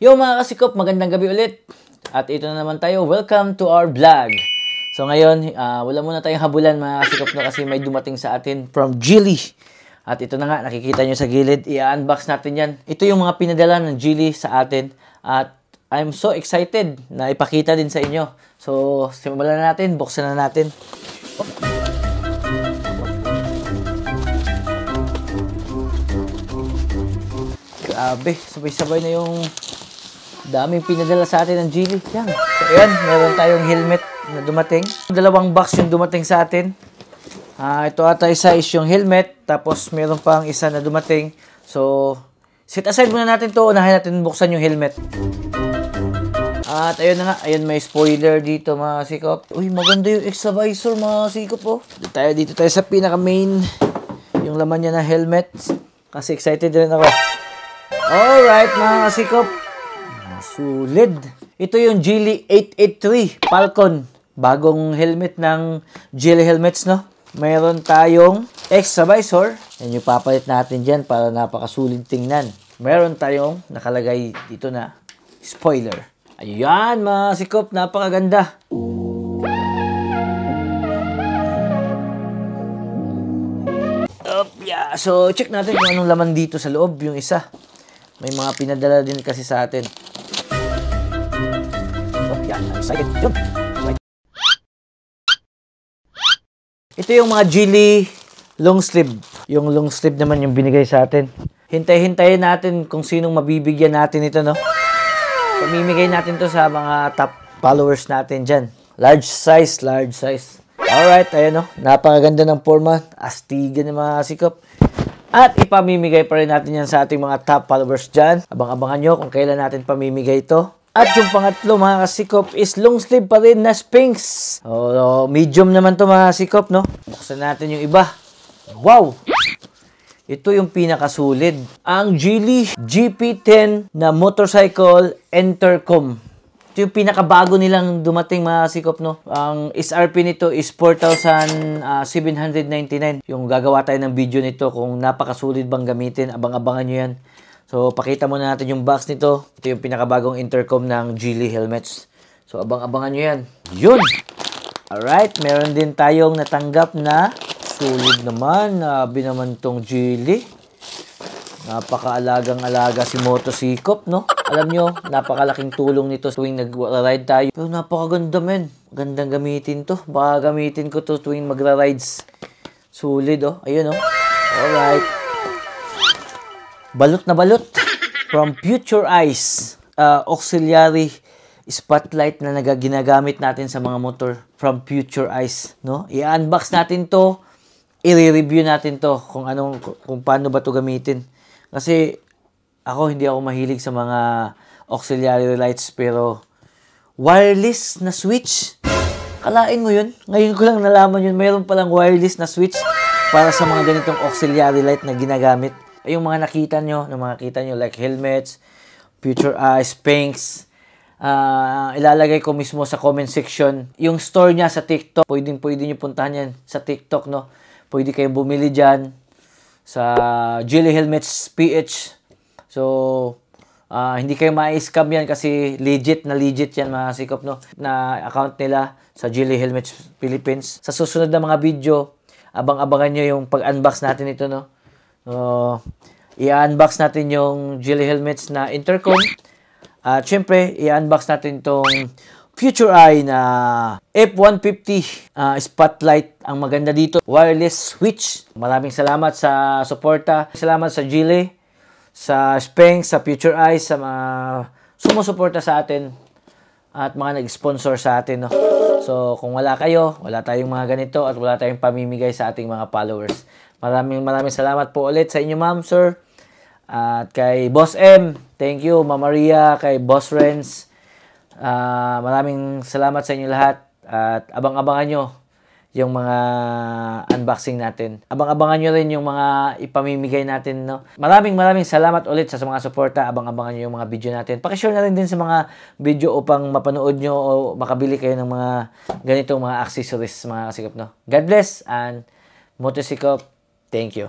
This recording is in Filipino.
Yo mga kasikop, magandang gabi ulit. At ito na naman tayo, welcome to our vlog. So ngayon, wala muna tayong habulan mga kasikop no, kasi may dumating sa atin from Geely. At ito na nga, nakikita nyo sa gilid, i-unbox natin yan. Ito yung mga pinadala ng Geely sa atin. At I'm so excited na ipakita din sa inyo. So simulan na natin, buksan na natin. Grabe, sabay-sabay na yung daming pinadala sa atin ng Geely. Yan. So, ayan, meron tayong helmet na dumating. Dalawang box yung dumating sa atin. Ito ata isa is yung helmet. Tapos, meron pang isa na dumating. So, set aside muna natin to. Unahin natin buksan yung helmet. At ayun na nga. Ayun, may spoiler dito mga sikop. Uy, maganda yung extra visor mga sikop. Oh. Dito tayo sa pinaka-main. Yung laman niya na helmet. Kasi excited rin ako. Alright mga sikop. Sulit. Ito yung Geely 883 Falcon. Bagong helmet ng Geely Helmets, no? Mayroon tayong extra visor. Yan yung papalit natin dyan para napakasulit tingnan. Mayroon tayong nakalagay dito na spoiler. Ayan, mga sikop. Napakaganda. Yeah. So, check natin kung anong laman dito sa loob. Yung isa. May mga pinadala din kasi sa atin. Excited. Yun. Ito yung mga Geely long sleeve. Yung long sleeve naman yung binigay sa atin. Hintay-hintayin natin kung sinong mabibigyan natin ito, no? Pamimigay natin to sa mga top followers natin dyan. Large size, large size. Alright, ayan, no? Napakaganda ng forma. Astigan ng mga sikop. At ipamimigay pa rin natin yan sa ating mga top followers dyan. Abang-abangan nyo kung kailan natin pamimigay ito. At yung pangatlo mga kasikop is long sleeve pa rin na Sphinx. Medium naman to mga kasikop, no? Buksan natin yung iba. Wow! Ito yung pinakasulid. Ang Geely GP10 na motorcycle intercom. Ito yung pinakabago nilang dumating mga kasikop, no? Ang SRP nito is 4,799. Yung gagawa tayo ng video nito kung napakasulit bang gamitin. Abang-abangan nyo yan. So, pakita muna natin yung box nito. Ito yung pinakabagong intercom ng Geely Helmets. So, abang-abangan nyo yan. Yun! Alright, meron din tayong natanggap na sulit naman. Nabi naman tong Geely. Napakaalagang-alaga si motosikop, no? Alam nyo, napakalaking tulong nito tuwing nag-ride tayo. Pero napakaganda, men. Gandang gamitin to. Baka gamitin ko to tuwing magra-rides. Sulit, oh. Ayun, oh. Alright. Balot na balot from Future Eyes, auxiliary spotlight na ginagamit natin sa mga motor from Future Eyes, no? I-unbox natin to, i-review natin to kung paano ba to gamitin. Kasi hindi ako mahilig sa mga auxiliary lights, pero wireless na switch. Kalain mo yun? Ngayon ko lang nalaman yun, mayroon palang wireless na switch para sa mga ganitong auxiliary light na ginagamit. Ay, yung mga nakita nyo like helmets, Future Eyes, Sphinx, ilalagay ko mismo sa comment section. Yung store niya sa TikTok, pwede nyo puntahan yan sa TikTok, no? Pwede kayong bumili dyan sa Geely Helmets PH. So, hindi kayo ma-scam yan kasi legit yan mga sikop, no? Na account nila sa Geely Helmets Philippines. Sa susunod na mga video, abang-abangan nyo yung pag-unbox natin ito, no? I-unbox natin yung Geely Helmets na intercom. At syempre, i-unbox natin itong Future Eye na F150 spotlight. Ang maganda dito, wireless switch. Maraming salamat sa suporta. Salamat sa Geely, sa Sphinx, sa Future Eye, sa mga sumusuporta sa atin at mga nag-sponsor sa atin, no? So, kung wala kayo, wala tayong mga ganito at wala tayong pamimigay sa ating mga followers. Maraming salamat po ulit sa inyo, ma'am, sir. At kay Boss M, thank you. Ma'am Maria, kay Boss Renz. Maraming salamat sa inyo lahat. At abang-abangan nyo yung mga unboxing natin. Abang-abangan nyo rin yung mga ipamimigay natin, no? Maraming salamat ulit sa mga suporta. Abang-abangan nyo yung mga video natin. Pakishare na rin din sa mga video upang mapanood nyo o makabili kayo ng mga ganitong mga accessories, mga kasikop, no? God bless and motosikop. Thank you.